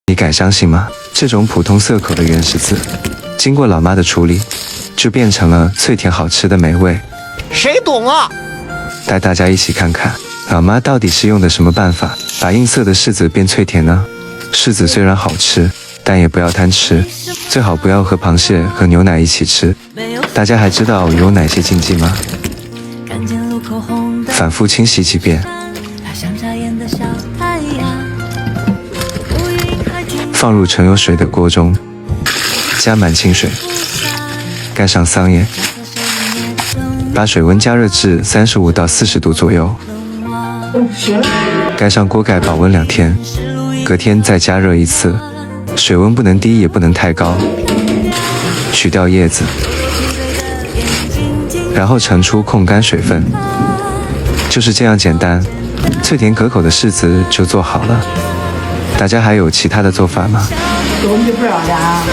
你敢相信吗？这种普通涩口的原始字，经过老妈的处理，就变成了脆甜好吃的美味。谁懂啊？带大家一起看看，老妈到底是用的什么办法，把硬涩的柿子变脆甜呢？柿子虽然好吃，但也不要贪吃，最好不要和螃蟹和牛奶一起吃。大家还知道有哪些禁忌吗？反复清洗几遍，放入盛有水的锅中，加满清水，盖上桑叶，把水温加热至35到40度左右，盖上锅盖保温2天，隔天再加热一次，水温不能低也不能太高，取掉叶子，然后盛出控干水分。就是这样简单，脆甜可口的柿子就做好了。大家还有其他的做法吗？我们就不知道啥。